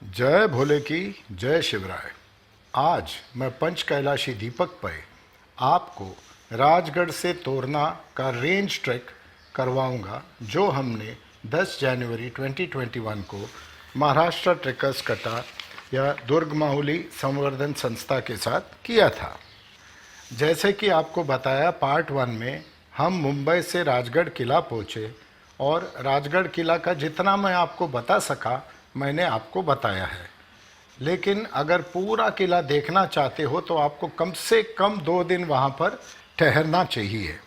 जय भोले की जय शिवराय। आज मैं पंच कैलाशी दीपक पे आपको राजगढ़ से तोरना का रेंज ट्रैक करवाऊंगा, जो हमने 10 जनवरी 2021 को महाराष्ट्र ट्रेकर्स कटा या दुर्ग माहुली संवर्धन संस्था के साथ किया था। जैसे कि आपको बताया, पार्ट 1 में हम मुंबई से राजगढ़ किला पहुँचे और राजगढ़ किला का जितना मैं आपको बता सका मैंने आपको बताया है। लेकिन अगर पूरा किला देखना चाहते हो तो आपको कम से कम 2 दिन वहाँ पर ठहरना चाहिए।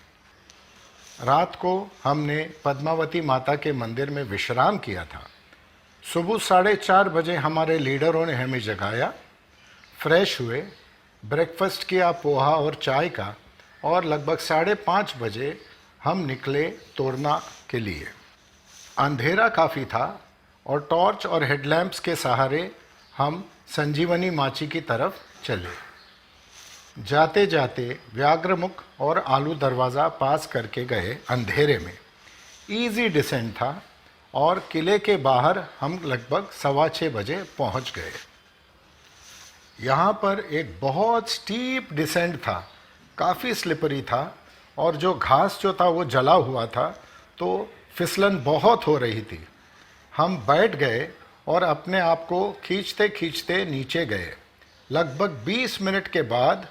रात को हमने पद्मावती माता के मंदिर में विश्राम किया था। सुबह 4:30 बजे हमारे लीडरों ने हमें जगाया, फ्रेश हुए, ब्रेकफास्ट किया पोहा और चाय का, और लगभग 5:30 बजे हम निकले तोरना के लिए। अंधेरा काफ़ी था और टॉर्च और हेडलैम्प्स के सहारे हम संजीवनी माची की तरफ चले। जाते जाते व्याघ्रमुख और आलू दरवाज़ा पास करके गए। अंधेरे में इजी डिसेंट था और किले के बाहर हम लगभग 6:15 बजे पहुंच गए। यहाँ पर एक बहुत स्टीप डिसेंट था, काफ़ी स्लिपरी था, और जो घास जो था वो जला हुआ था, तो फिसलन बहुत हो रही थी। हम बैठ गए और अपने आप को खींचते खींचते नीचे गए। लगभग 20 मिनट के बाद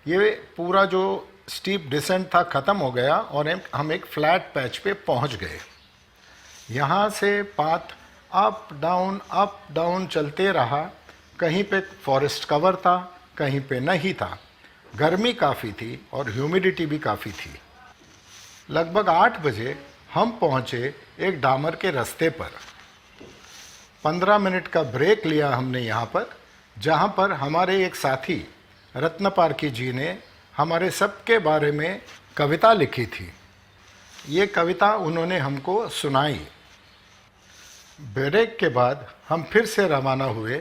ये पूरा जो स्टीप डिसेंट था ख़त्म हो गया और हम एक फ्लैट पैच पे पहुंच गए। यहाँ से पाथ अप डाउन चलते रहा। कहीं पे फॉरेस्ट कवर था, कहीं पे नहीं था। गर्मी काफ़ी थी और ह्यूमिडिटी भी काफ़ी थी। लगभग 8 बजे हम पहुँचे एक डामर के रास्ते पर। 15 मिनट का ब्रेक लिया हमने यहाँ पर, जहाँ पर हमारे एक साथी रत्नपारखी जी ने हमारे सबके बारे में कविता लिखी थी। ये कविता उन्होंने हमको सुनाई। ब्रेक के बाद हम फिर से रवाना हुए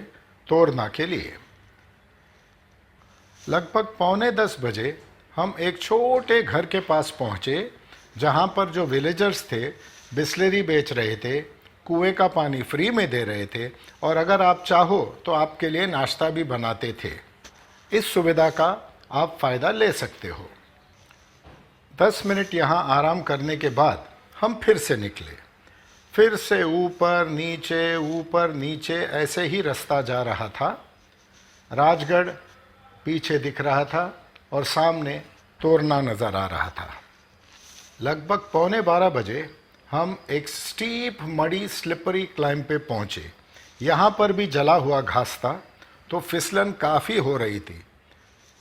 तोरना के लिए। लगभग 9:45 बजे हम एक छोटे घर के पास पहुँचे, जहाँ पर जो विलेजर्स थे बिस्लरी बेच रहे थे, कुएं का पानी फ्री में दे रहे थे, और अगर आप चाहो तो आपके लिए नाश्ता भी बनाते थे। इस सुविधा का आप फ़ायदा ले सकते हो। 10 मिनट यहाँ आराम करने के बाद हम फिर से निकले। फिर से ऊपर नीचे ऐसे ही रास्ता जा रहा था। राजगढ़ पीछे दिख रहा था और सामने तोरना नज़र आ रहा था। लगभग 11:45 बजे हम एक स्टीप मड़ी स्लिपरी क्लाइंब पे पहुँचे। यहाँ पर भी जला हुआ घास था, तो फिसलन काफ़ी हो रही थी।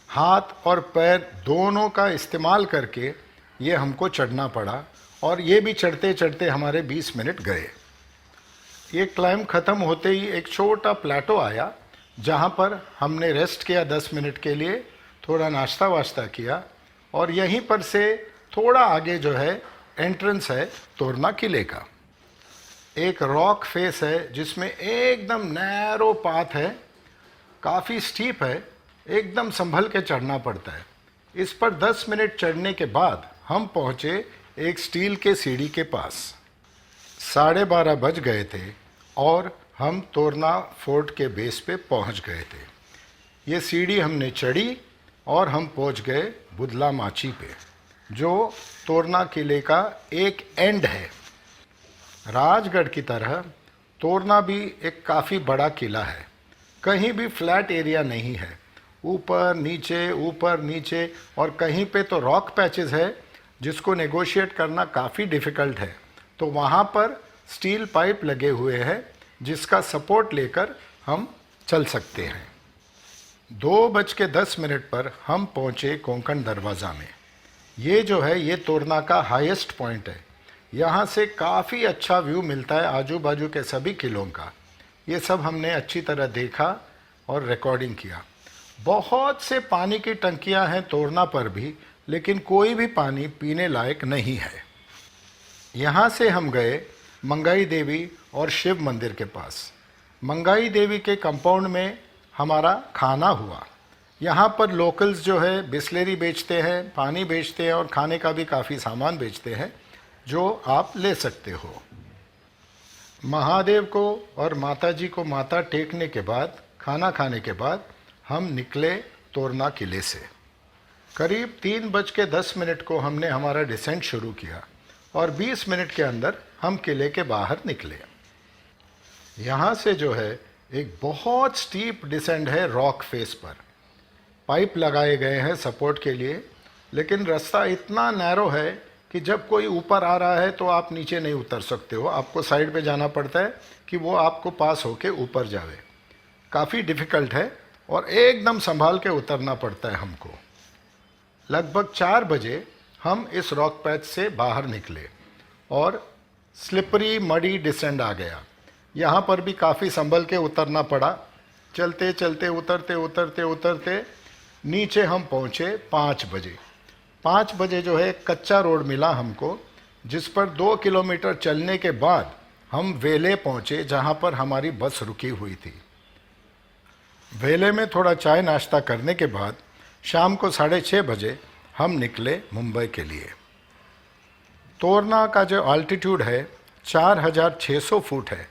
हाथ और पैर दोनों का इस्तेमाल करके ये हमको चढ़ना पड़ा, और ये भी चढ़ते चढ़ते हमारे 20 मिनट गए। ये क्लाइंब ख़त्म होते ही एक छोटा प्लेटो आया, जहाँ पर हमने रेस्ट किया 10 मिनट के लिए, थोड़ा नाश्ता वाश्ता किया, और यहीं पर से थोड़ा आगे जो है एंट्रेंस है तोरना किले का। एक रॉक फेस है जिसमें एकदम नैरो पाथ है, काफ़ी स्टीप है, एकदम संभल के चढ़ना पड़ता है। इस पर 10 मिनट चढ़ने के बाद हम पहुँचे एक स्टील के सीढ़ी के पास। 12:30 बज गए थे और हम तोरना फोर्ट के बेस पे पहुँच गए थे। ये सीढ़ी हमने चढ़ी और हम पहुँच गए बुदला माची पे, जो तोरना किले का एक एंड है। राजगढ़ की तरह तोरना भी एक काफ़ी बड़ा किला है। कहीं भी फ्लैट एरिया नहीं है, ऊपर नीचे, और कहीं पे तो रॉक पैचेस है जिसको नेगोशिएट करना काफ़ी डिफ़िकल्ट है। तो वहाँ पर स्टील पाइप लगे हुए हैं जिसका सपोर्ट लेकर हम चल सकते हैं। 2:10 पर हम पहुँचे कोंकण दरवाज़ा में। ये जो है ये तोरना का हाईएस्ट पॉइंट है। यहाँ से काफ़ी अच्छा व्यू मिलता है आजू बाजू के सभी किलों का। ये सब हमने अच्छी तरह देखा और रिकॉर्डिंग किया। बहुत से पानी की टंकियाँ हैं तोरना पर भी, लेकिन कोई भी पानी पीने लायक नहीं है। यहाँ से हम गए मंगाई देवी और शिव मंदिर के पास। मंगाई देवी के कंपाउंड में हमारा खाना हुआ। यहाँ पर लोकल्स जो है बिस्लेरी बेचते हैं, पानी बेचते हैं और खाने का भी काफ़ी सामान बेचते हैं, जो आप ले सकते हो। महादेव को और माता जी को माथा टेकने के बाद, खाना खाने के बाद हम निकले तोरना किले से। करीब 3:10 को हमने हमारा डिसेंट शुरू किया और 20 मिनट के अंदर हम किले के बाहर निकले। यहाँ से जो है एक बहुत स्टीप डिसेंट है रॉक फेस पर। पाइप लगाए गए हैं सपोर्ट के लिए, लेकिन रास्ता इतना नैरो है कि जब कोई ऊपर आ रहा है तो आप नीचे नहीं उतर सकते हो, आपको साइड पे जाना पड़ता है कि वो आपको पास होके ऊपर जावे। काफ़ी डिफ़िकल्ट है और एकदम संभाल के उतरना पड़ता है हमको। लगभग 4 बजे हम इस रॉक पैच से बाहर निकले और स्लिपरी मडी डिसेंड आ गया। यहाँ पर भी काफ़ी संभल के उतरना पड़ा। चलते चलते उतरते उतरते उतरते नीचे हम पहुँचे 5 बजे। 5 बजे जो है कच्चा रोड मिला हमको, जिस पर 2 किलोमीटर चलने के बाद हम वेले पहुँचे, जहाँ पर हमारी बस रुकी हुई थी। वेले में थोड़ा चाय नाश्ता करने के बाद शाम को 6:30 बजे हम निकले मुंबई के लिए। तोरना का जो अल्टीट्यूड है 4600 फुट है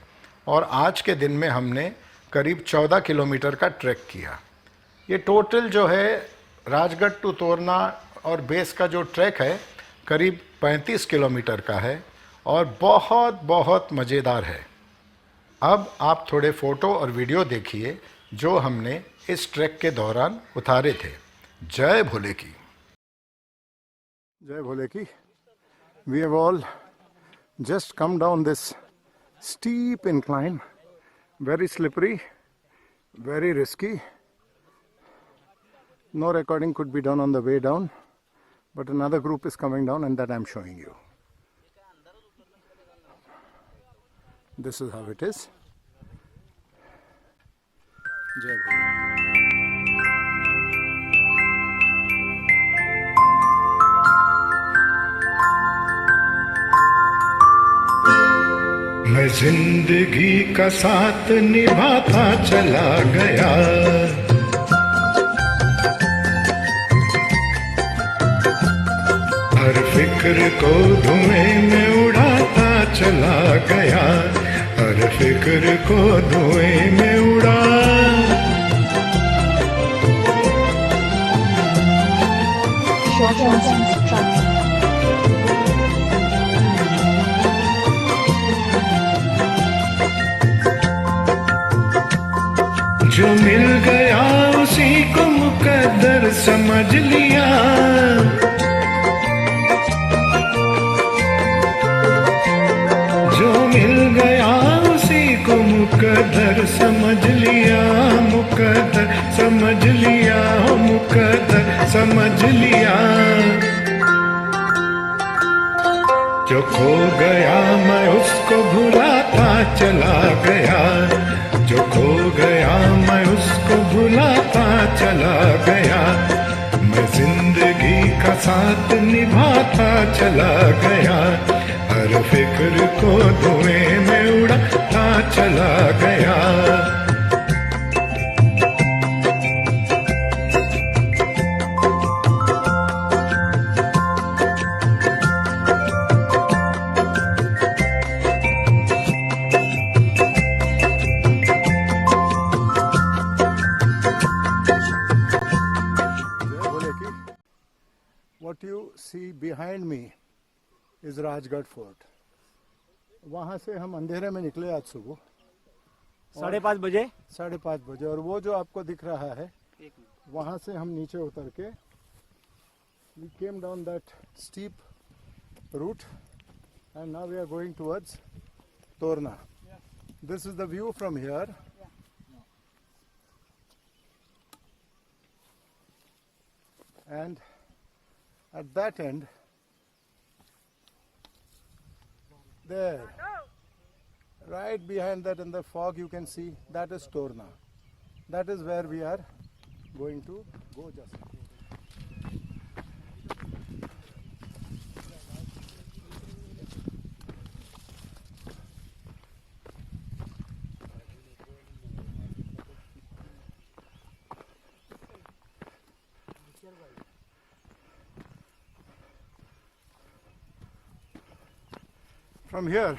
और आज के दिन में हमने करीब 14 किलोमीटर का ट्रैक किया। ये टोटल जो है राजगढ़ टू तोरना और बेस का जो ट्रैक है करीब 35 किलोमीटर का है और बहुत बहुत मज़ेदार है। अब आप थोड़े फ़ोटो और वीडियो देखिए जो हमने इस ट्रैक के दौरान उतारे थे। जय भोले की। जय भोले की। We have all just come down this steep incline, very slippery, very risky. No recording could be done on the way down, but another group is coming down and that I'm showing you. This is how it is. Jai Bhole. मैं जिंदगी का साथ निभाता चला गया, हर फिक्र को धुएं में उड़ाता चला गया, हर फिक्र को धुएं में उड़ा। जो मिल गया उसी को मुकद्दर समझ लिया, जो मिल गया उसी को मुकद्दर समझ लिया, मुकद्दर समझ लिया, मुकद्दर समझ लिया। जो खो गया मैं उसको भुलाता चला गया, जो खो गया मैं उसको भुलाता चला गया, मैं जिंदगी का साथ निभाता चला गया, हर फिक्र को धुएं में उड़ाता चला गया। What you see behind me is Rajgarh fort. वहाँ से हम अंधेरे में निकले आज सुबह 5:30 बजे। 5:30 बजे, और वो जो आपको दिख रहा है वहाँ से हम नीचे उतर के we came down that steep route and now we are going towards Torna. This is the view from here. And at that end, there, right behind that in the fog you can see, that is Torna. That is where we are going to go just now. From here,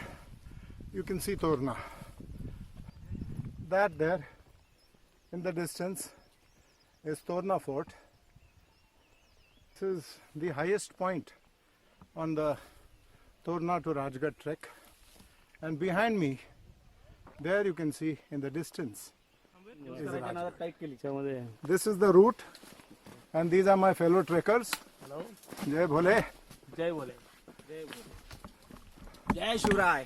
you can see Torna. That there in the distance is Torna Fort. This is the highest point on the Torna to Rajgarh trek. And behind me, there you can see in the distance is Rajgarh. This is the route, and these are my fellow trekkers. Hello. Jai Bhole. जय बोले जय शिवराय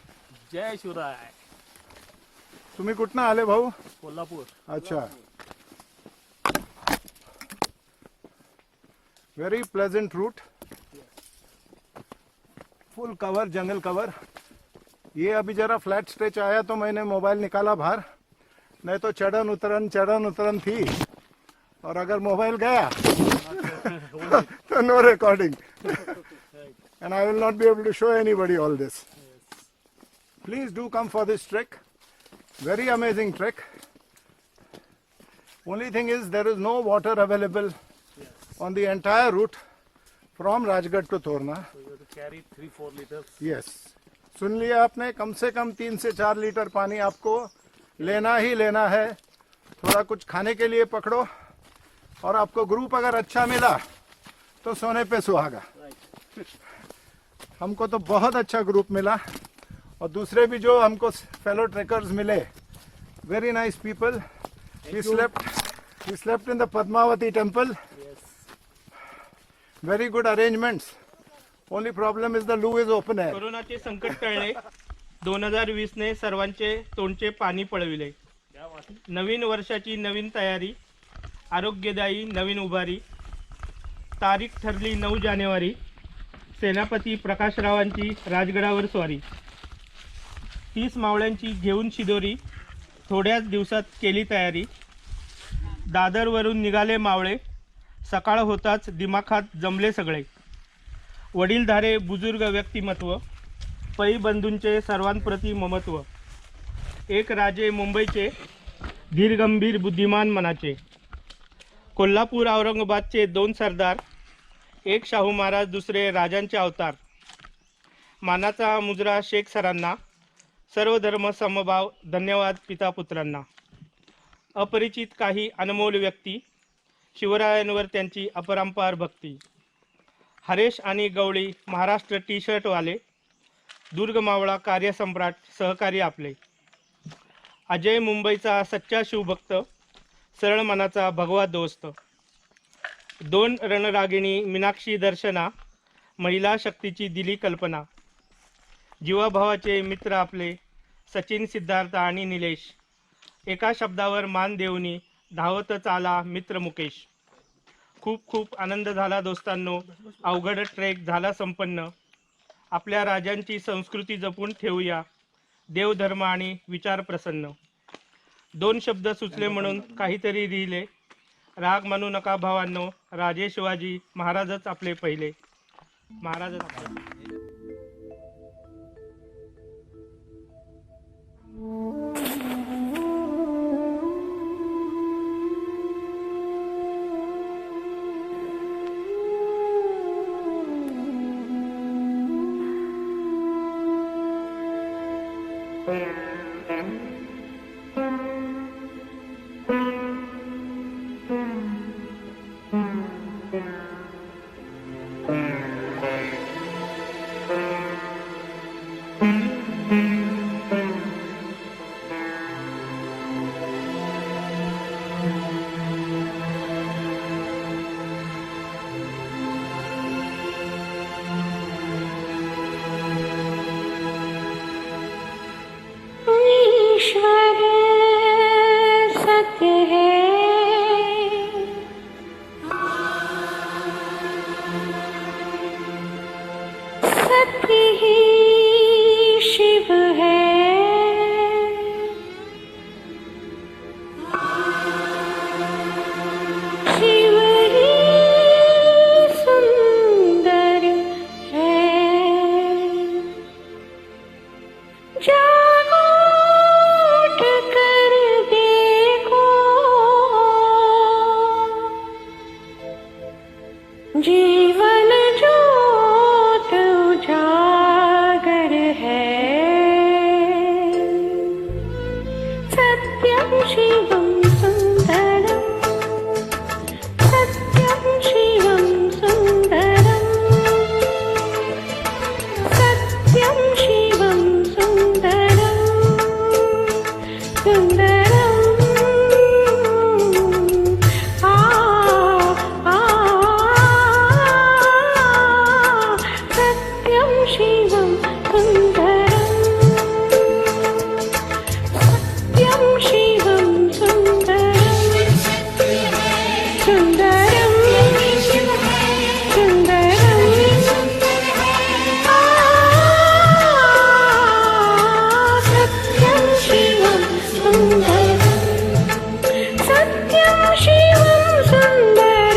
जय शिवराय तुम्ही कुठनं आले भाऊ? कोल्हापूर अच्छा. Very pleasant route. Full cover, jungle cover. ये अभी जरा फ्लैट स्ट्रेच आया तो मैंने मोबाइल निकाला बाहर, नहीं तो चढ़न उतरन थी, और अगर मोबाइल गया तो no recording. And I will not be able to show anybody all this. Please do come for this trek. Very amazing trek. Only thing is there is no water available on the entire route from Rajgarh to Torna. So you have to carry 3-4 liters. Yes. सुन लिया आपने, कम से कम 3 से 4 litre पानी आपको लेना ही लेना है. थोड़ा कुछ खाने के लिए पकड़ो, और आपको ग्रुप अगर अच्छा मिला तो सोने पे सुहागा. हमको तो बहुत अच्छा ग्रुप मिला, और दूसरे भी जो हमको फेलो ट्रेकर्स मिले, very nice people. He slept in the Padmavati temple. Very good arrangements. Only problem is the loo is open air. कोरोनाचे संकट टळले. 2020 ने सर्वांचे तोंडचे पाणी पळविले. नवीन वर्षाची नवीन तयारी, आरोग्यदायी नवीन उभारी. तारीख ठरली 9 जानेवारी. सेनापती प्रकाशरावांची राजगडावर स्वारी. 30 मावळ्यांची घेऊन शिदोरी, थोड्याच दिवसात केली तयारी. दादरवरून निघाले मावळे, सकाळ होताच दिमाखात जमले सगळे. वडीलधारे बुजुर्ग व्यक्तिमत्व, पै बंधूंचे सर्वांप्रती ममत्व. एक राजे मुंबईचे, धीरगंभीर बुद्धिमान मनाचे. कोल्हापूर औरंगाबादचे 2 सरदार, एक शाहू महाराज दुसरे राजांचे अवतार. मानाचा मुजरा शेख सरांना, सर्व धर्म समभाव धन्यवाद पिता पुत्रांना. अपरिचित काही अनमोल व्यक्ती, शिवरायांवर त्यांची अपरंपार भक्ती. हरेश आणि गवळी महाराष्ट्र टी शर्टवाले, दुर्ग मावळा कार्यसम्राट सहकारी आपले. अजय मुंबईचा सच्चा शिवभक्त, सरळ मनाचा भगवा दोस्त. 2 रणरागिणी मीनाक्षी दर्शना, महिला शक्तीची दिली कल्पना. जीवाभावाचे मित्र आपले, सचिन सिद्धार्थ आणि निलेश. एका शब्दावर मान देऊनी धावतच आला मित्र मुकेश. खूप खूप आनंद झाला दोस्तांनो, अवघड ट्रेक झाला संपन्न. आपल्या राजांची संस्कृती जपून ठेवूया, देवधर्म आणि विचार प्रसन्न. 2 शब्द सुचले म्हणून काहीतरी लिहिले, राग मानू नका भावांनो, राजे शिवाजी महाराजच आपले पहिले. महाराजच आपले. सत्यं शिवं सुन्दरं सत्यं शिवं सुन्दरं सत्यं शिवं सुन्दरं सुन्दरं आ आ सत्यं शिवं सुन्दरं सत्यं शिवं सुन्दरं सुन्दरं सुन्दरं सत्यं शिवं सुन्दरं सत्यं शिवं सुन्दरं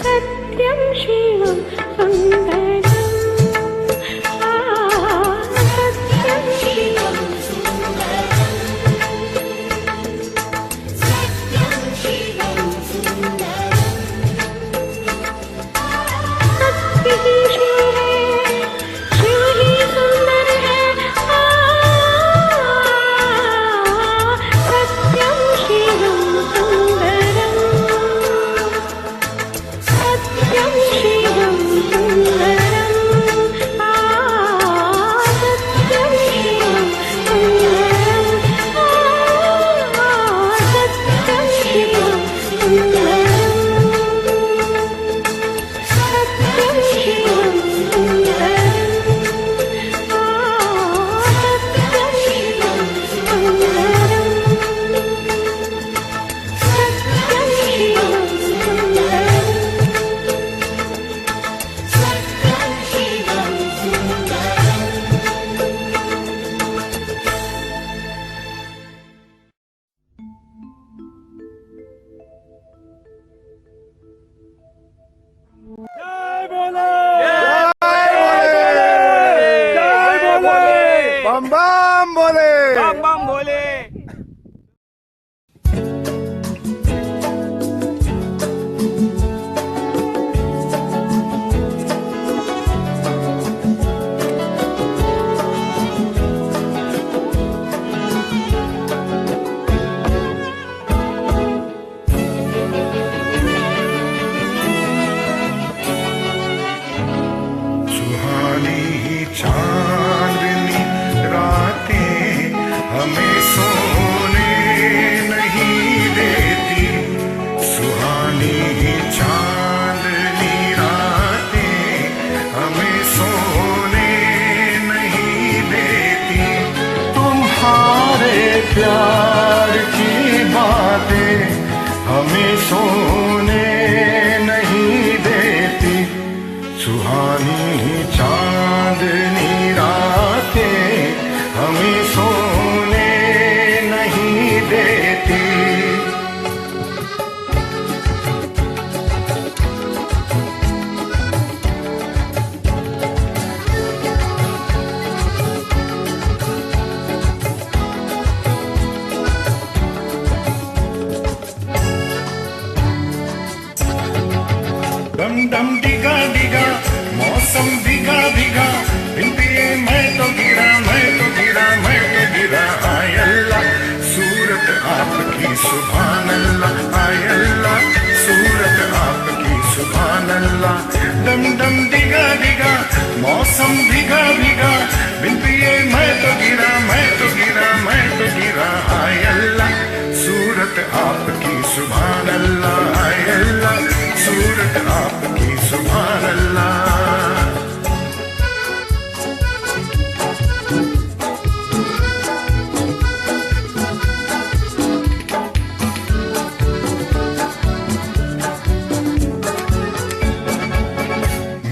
सत्यं शिवं सुन्दरम् बम बम बोले बम बम भोले. सुहानी चांदनी रातें हमें सोने नहीं देती, सुहानी चांदनी रातें हमें सोने नहीं देती। तुम्हारे प्यार की बातें हमें सोने नहीं देती, सुहानी चांदनी रातें हमें सोने नहीं देती। डम डम डिगा डिगा मौसम भीगा भीगा, बिन पिए मैं तो गिरा मैं तो गिरा मैं तो गिरा। आय अल्लाह सूरत आपकी सुभान अल्लाह, आय अल्लाह सूरत आपकी सुभान अल्लाह। डम डम डिगा डिगा मौसम भीगा भीगा, बिन पिए मैं तो गिरा मैं तो गिरा मैं तो गिरा। आय अल्लाह सूरत आपकी सुभान अल्लाह, आय अल्लाह सूरत आपकी सुभान अल्लाह।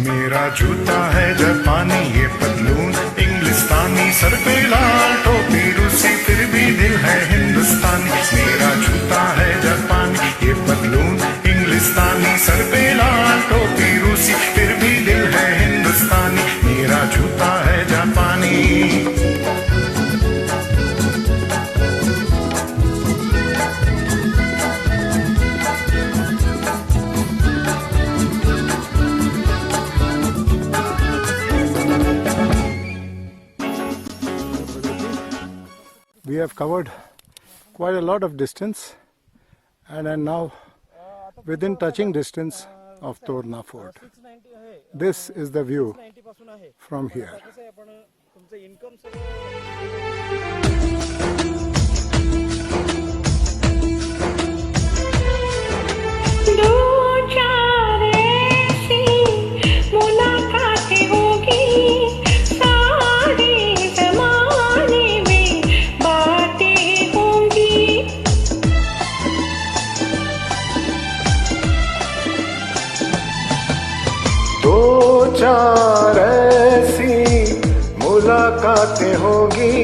मेरा जूता है जापानी, ये पतलून इंग्लिस्तानी, सर पे लाल टोपी रूसी, फिर भी दिल है हिंदुस्तानी। मेरा जूता है जापानी, ये पतलून इंग्लिस्तानी, सर पे लाल टोपी रूसी, फिर भी दिल है हिंदुस्तानी। मेरा जूता है जापानी। We have covered quite a lot of distance and are now within touching distance of Torna Fort. This is the view from here. दो चार ऐसी मुलाकातें होगी, सारे ज़माने में बातें होंगी। दो चार ऐसी मुलाकातें होगी,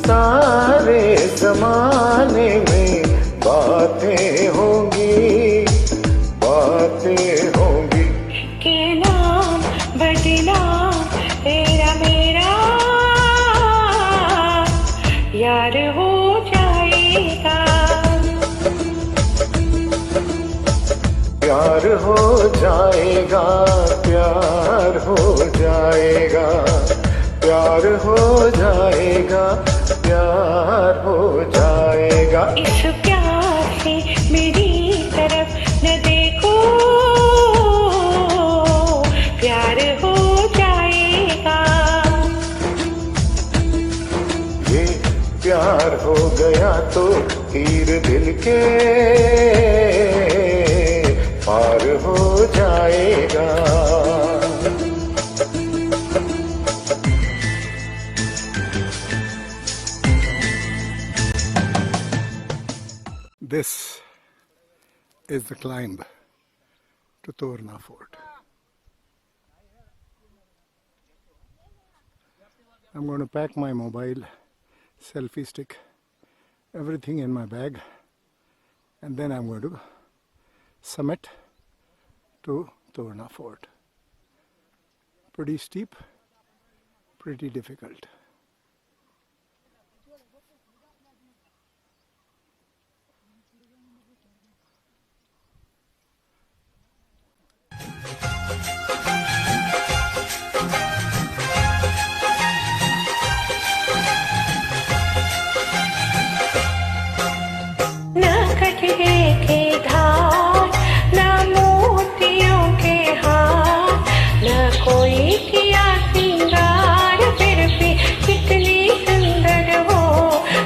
सारे जमाने में बातें होंगी, बातें होंगी। के नाम बदला तेरा मेरा यार हो जाएगा, प्यार हो जाएगा, प्यार हो जाएगा, प्यार हो जाएगा, प्यार हो जाएगा। इस प्यार से मेरी तरफ न देखो, प्यार हो जाएगा। ये प्यार हो गया तो तीर दिल के पार हो जाएगा। This is the climb to Torna Fort. I'm going to pack my mobile, selfie stick, everything in my bag, and then I'm going to summit to Torna Fort. Pretty steep, pretty difficult.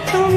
तुम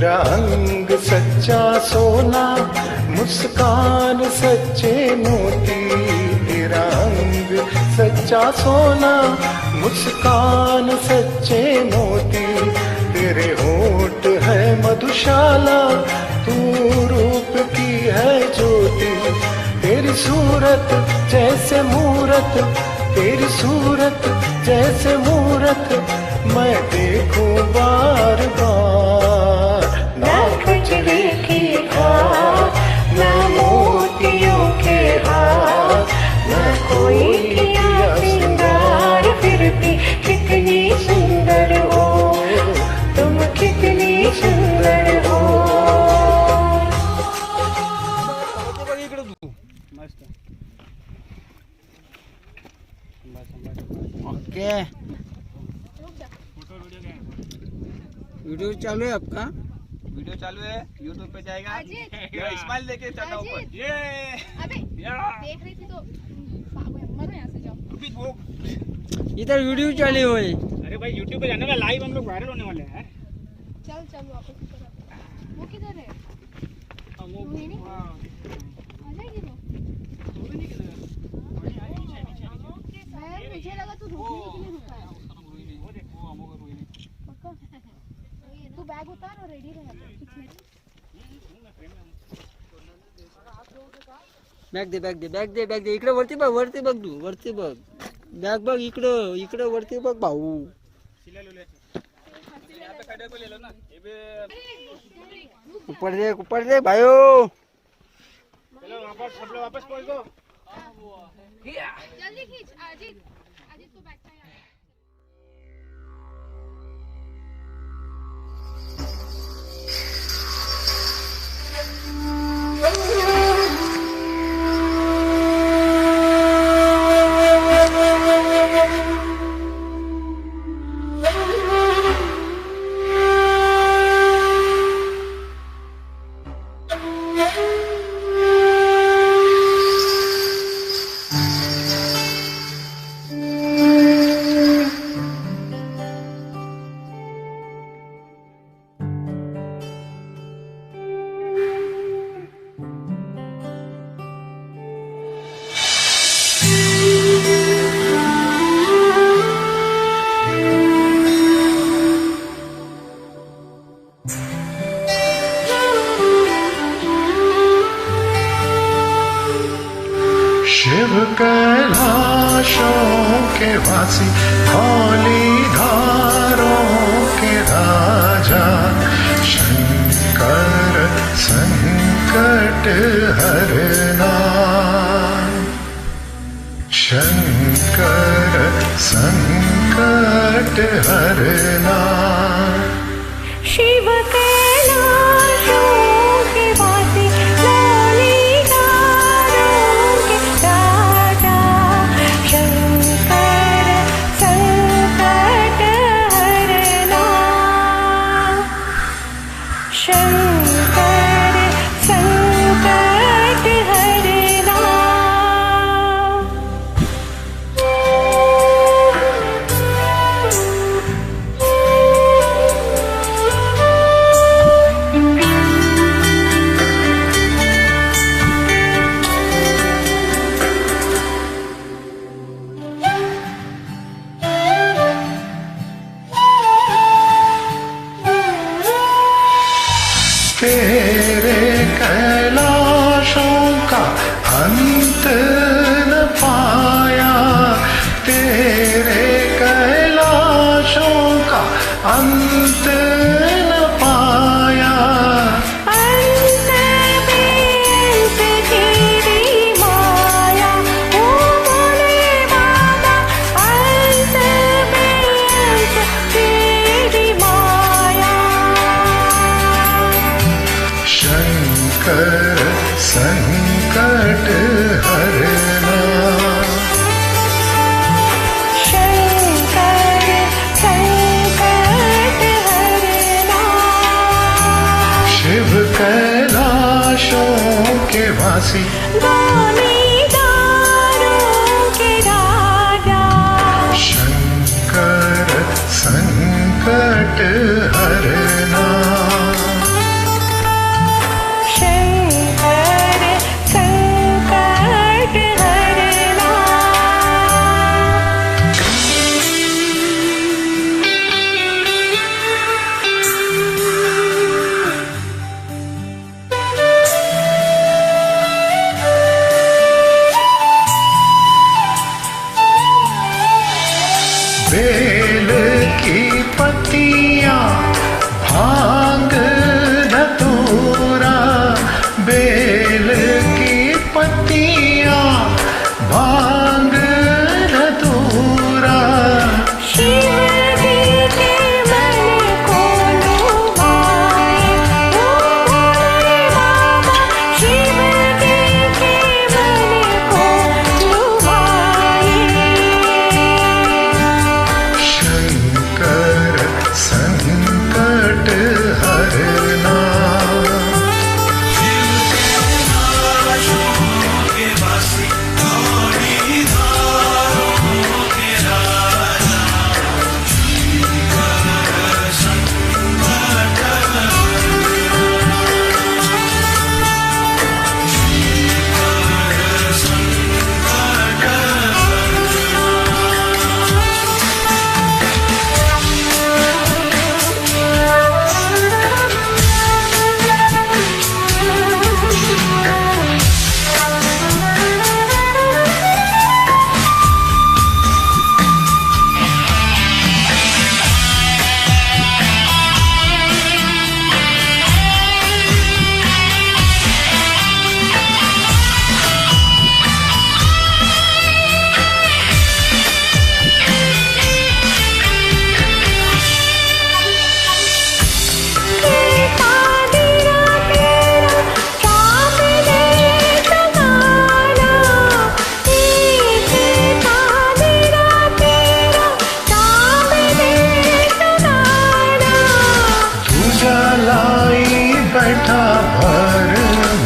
तेरा अंग सच्चा सोना, मुस्कान सच्चे मोती। तेरा अंग सच्चा सोना, मुस्कान सच्चे मोती। तेरे होठ है मधुशाला, तू रूप की है ज्योति। तेरी सूरत जैसे मूरत, तेरी सूरत जैसे मूरत, मैं देखूं बार बार। ना खजरे की हार, ना मोतियों के हार, ना कोई किया सिंगार, फिर भी कितनी सुंदर हो तुम, कितनी सुंदर हो। ओके, वीडियो चालू है आपका? वीडियो चालू है, यूट्यूब पे जाएगा। स्माइल लेके चढ़ना ऊपर। ये अबे देख रही थी तो मरो यहाँ से जाओ। इधर वीडियो चालू है। अरे भाई यूट्यूब पे जाने वाला, लाइव हम लोग वायरल होने वाले हैं। चल चल वापस ऊपर आ। वो किधर है? वो नहीं आ जाएगी वो। मुझे लगा तू रुकने के लिए रुका है। पक्का? तू बैग उतार और रेडी रह। बॅग दे, बॅग दे, बॅग दे, बॅग दे. इकडे वरती बघ, वरती बघ तू, वरती बघ. बॅग बघ इकडं, इकडं वरती बघ भाऊ. ऊपर दे भाइयों. वापस पहुंच गो। जल्दी खींच अजीत, अजीत को बैग चाहिए। शिव कैलाशों के वासी, धौलीधारों के राजा, शंकर संकट हरना। शंकर संकट हरना। शिव कैलाशों के वासी, धौलीधारों के राजा, शंकर संकट हरना। शंकर संकट हरना। तेरे कैलाशों का अंत न पाया, तेरे कैलाशों का अंत न पाया। अंत बेअंत तेरी माया, ओ भोले बाबा, अंत बेअंत तेरी माया। शंकर संकट हरना। शंकर संकट हरना। शिव कैलाशों के वासी, धौलीधारों के राजा, शंकर संकट हरना। बेल की पत्तियां भांग धतूरा शिव जी के मन को लुभाए ओ भोले बाबा शिव जी के मन को लुभाए शंकर संकट हरना बैठा भर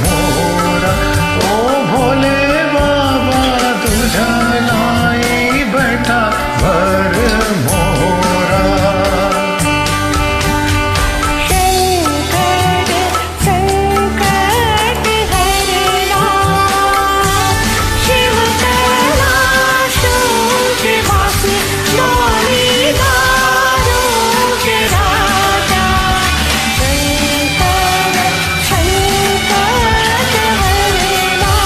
मोरा ओ भोले बाबा तुझा लाई बैठा भर मोरा शंकर संकट हरना शिव कैलाशों के वासी डोली दारों के राजा शंकर संकट हरना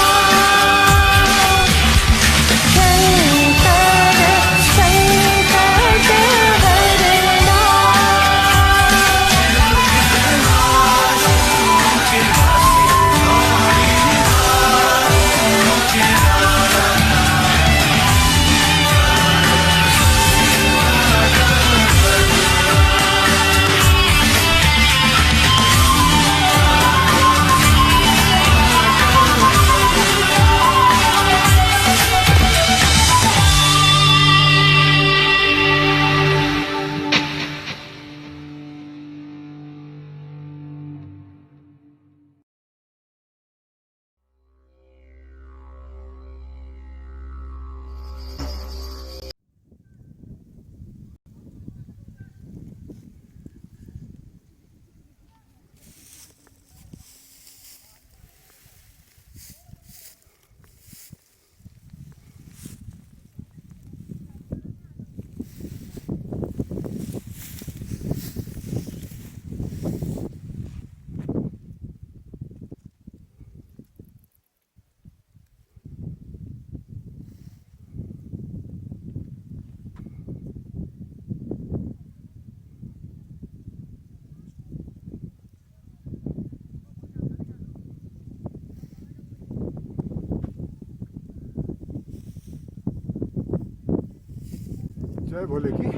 जय भोले की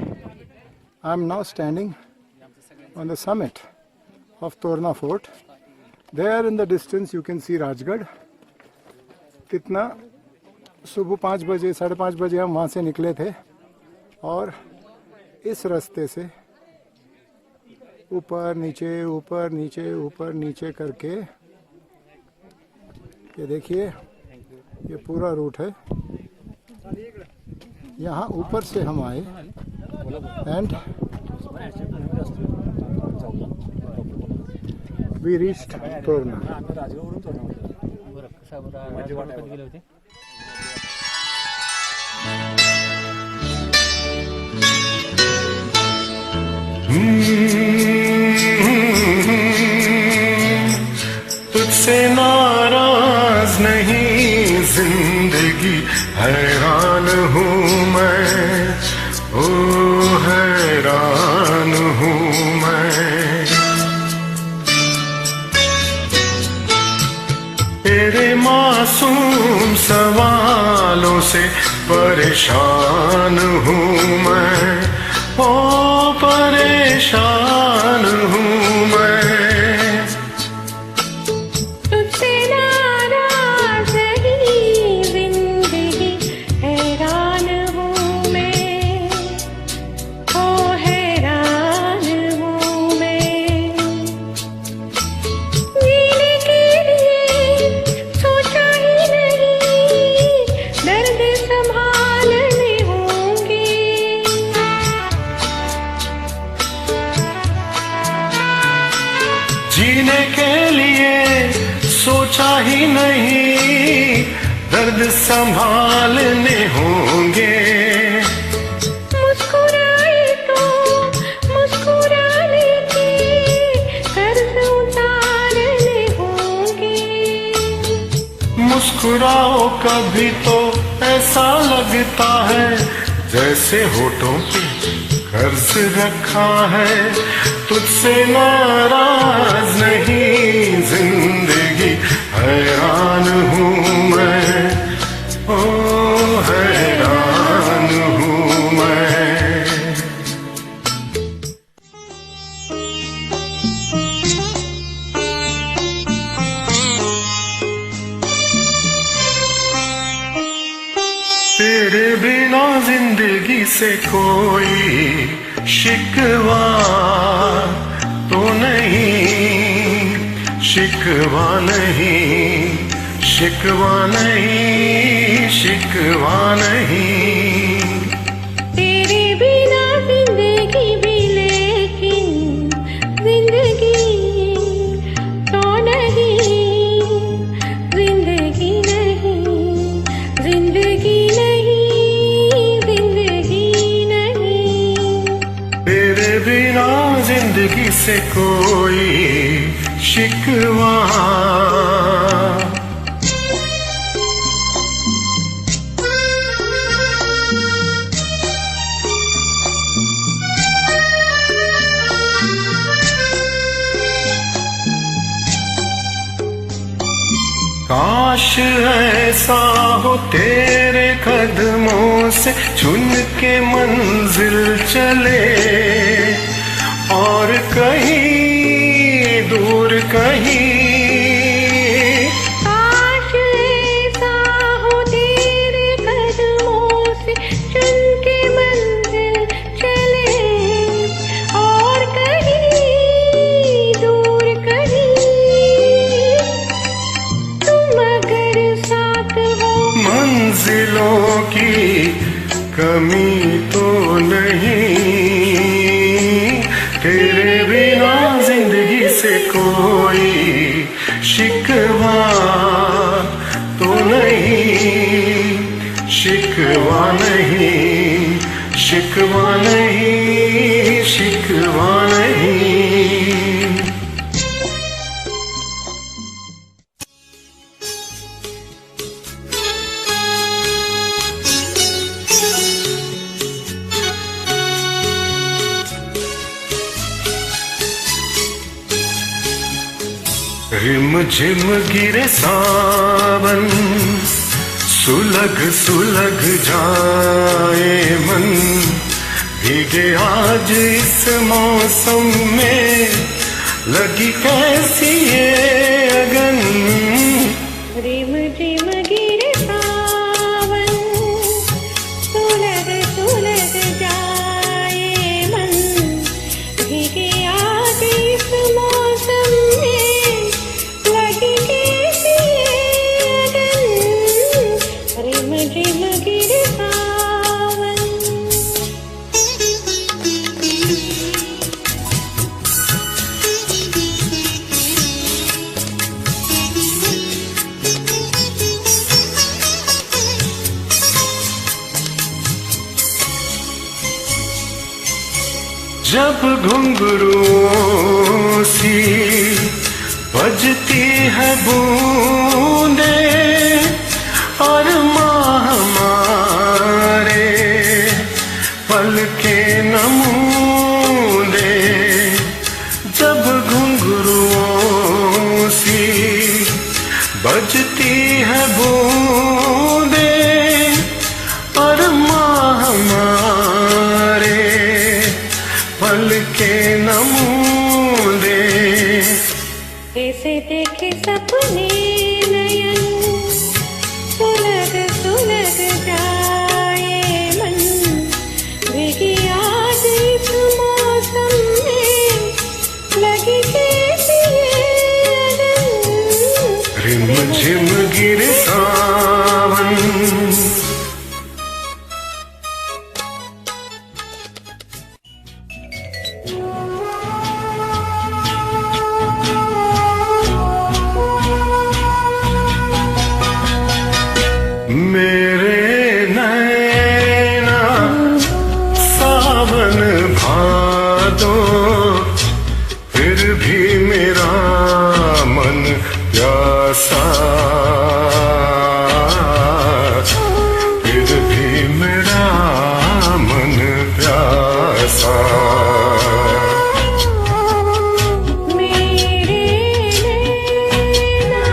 I am now standing on the summit of Torna Fort. There in the distance you can see Rajgarh. कितना सुबह 5 बजे 5:30 बजे हम वहाँ से निकले थे और इस रास्ते से ऊपर नीचे ऊपर नीचे ऊपर नीचे करके ये देखिए ये पूरा रूट है. यहाँ ऊपर से हम आए एंड we reached Torna. तुझसे नाराज नहीं जिंदगी हैरान हूँ मैं, ओ हैरान हूँ मैं. तेरे मासूम सवालों से परेशान हूँ मैं, ओ परेशान हूँ मैं। तुझसे नाराज नहीं जिंदगी, हैरान हूँ मैं, ओ हैरान हूँ मैं। जीने के लिए सोचा ही नहीं, दर्द संभालने होंगे। जीने के लिए सोचा ही नहीं, दर्द संभालने होंगे। मुस्कुराए तो मुस्कुराने के कर्ज उतारने होंगे। मुस्कुराओ कभी तो ऐसा लगता है जैसे होठों पे कर्ज रखा है। तुझसे नाराज नहीं जिंदगी, हैरान हूँ मैं, ओ हैरान हूँ मैं। तेरे बिना जिंदगी से कोई शिकवा तो नहीं, शिकवा नहीं, शिकवा नहीं, शिकवा नहीं। तेरे बिना जिंदगी भी, लेकिन जिंदगी तो नहीं, जिंदगी नहीं, जिंदगी नहीं, जिंदगी नहीं। तेरे बिना जिंदगी से कोई शिकवा। काश ऐसा हो तेरे कदमों से चुन के मंजिल चले, और कहीं दूर कहीं। काश ऐसा हो तेरे कदमों से चुन के मंजिल चले, और कहीं दूर कहीं। तुम अगर साथ हो, मंजिलों की कमी तो नहीं। तेरे बिना जिंदगी से कोई शिकवा तो नहीं, शिकवा नहीं, शिकवा नहीं, शिकवा नहीं। रिम झिम गिरे सावन, सुलग सुलग जाए मन। भीगे आज इस मौसम में, लगी कैसी ये अगन। रिम झिम गिरे सावन, सुलग सुलग जाए मन। भीगे आज इस मौसम में, लगी कैसी ये अगन। रिम झिम गिरे सावन। जब घुंघरुओं सी बजती है बूंदे, और माँ हमारे पलके नमूंदे। जब घुंघरुओं सी बजती बरसती है बूंदे और माँ हमारे पल के नमूने। ऐसे देखे सपने नयन सुलग सुलग जाए मन, भीगी याद इस मौसम में लगी कैसी ये लगन। रिम झिम गिरे सावन मेरे नैना सावन भादो, फिर भी मेरा मन प्यासा, फिर भी मेरा मन प्यासा। मेरे नैना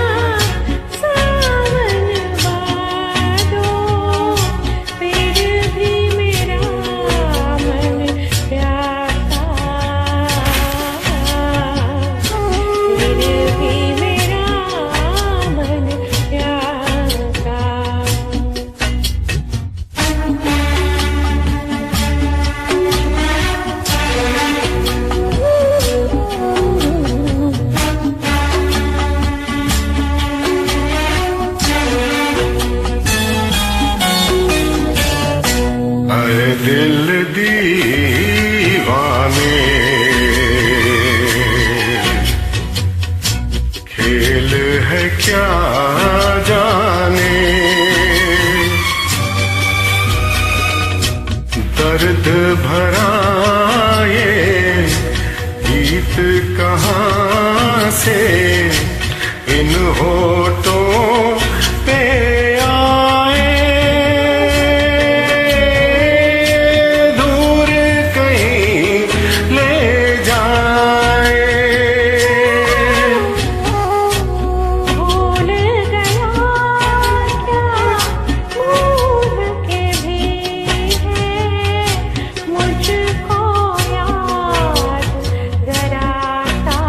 सावन भादो, फिर भी मेरा मन प्यासा, फिर भी मेरा मन प्यासा। अरे दिल दीवाने, खेल है क्या जाने, दर्द भरा ये गीत कहाँ से इन होठों पे आए, दूर कहीं ले जाए। भूल गया क्या भूल के भी है मुझको याद जरा सा,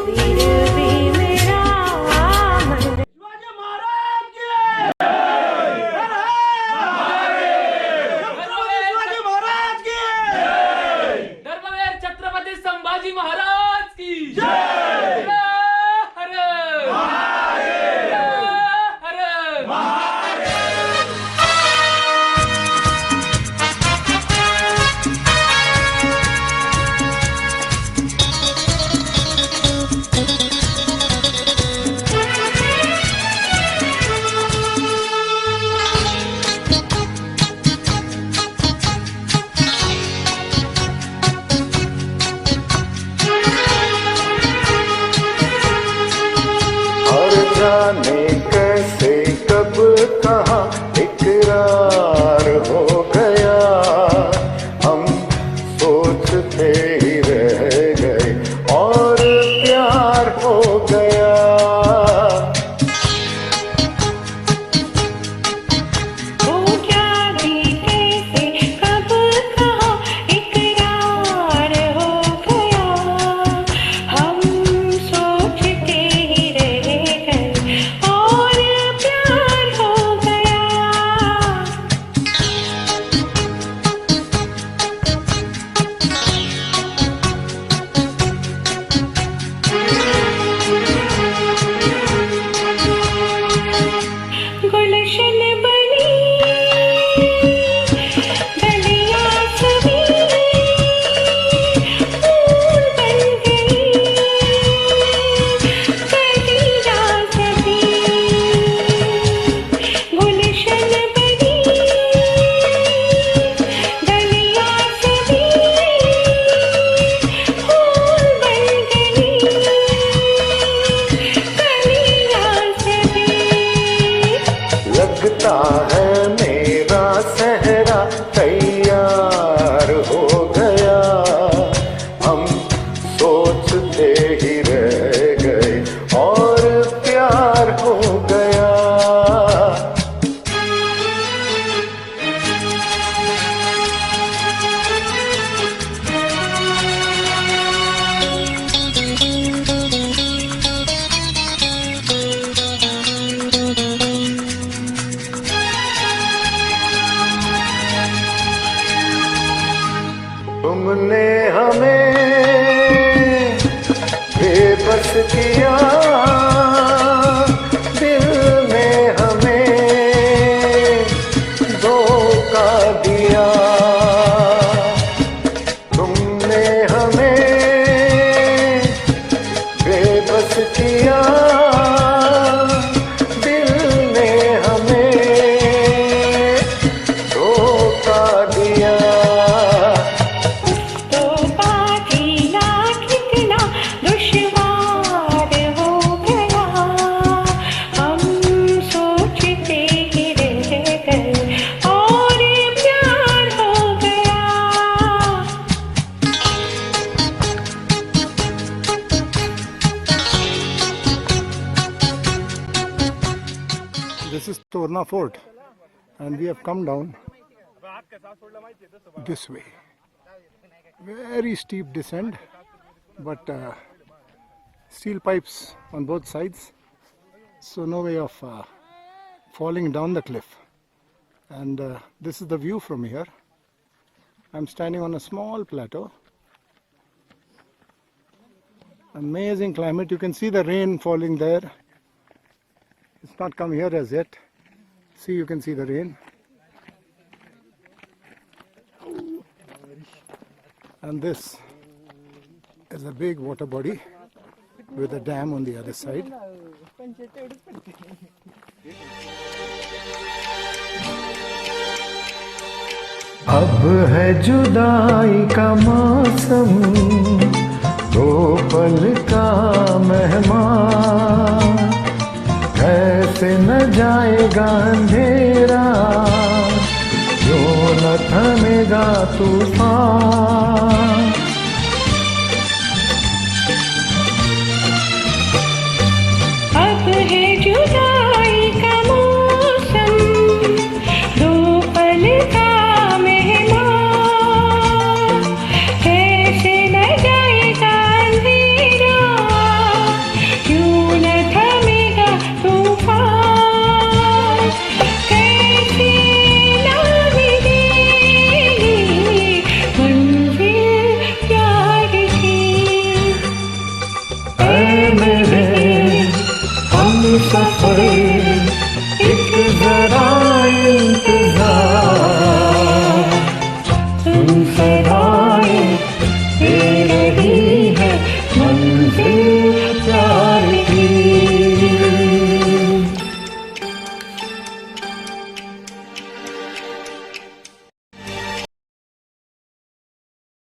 फिर भी मेरा मन। धर्मवीर छत्रपती संभाजी महाराज की जय। हर और जाने कैसे कब कहाँ इकरार हो गया, हम सोचते ही रह गए और प्यार हो गया। वो क्या भी कैसे कब कहाँ इकरार हो गया, हम सोचते ही रह गए किया दिल ने हमें धोखा दिया। तो पागीना कितना दुश्वार हो गया, हम सोचते ही रह गए और प्यार हो गया। This is Torna Fort, and we have come down this way. Very steep descent, but steel pipes on both sides, so no way of falling down the cliff. And this is the view from here. I'm standing on a small plateau. Amazing climate. You can see the rain falling there. It's not come here as yet. See, you can see the rain. And this is a big water body with a dam on the other side. अब है जुदाई का मौसम, दो पल का मेहमान, कैसे न जाएगा अंधेरा, क्यों न थमेगा तूफान। अब है जुदाई का मौसम, दो पल का मेहमान, कैसे न जाएगा अंधेरा, क्यों न थमेगा तूफान। कैसे न मिलेगी मंजिल प्यार की। ऐ मेरे हम सफर एक जरा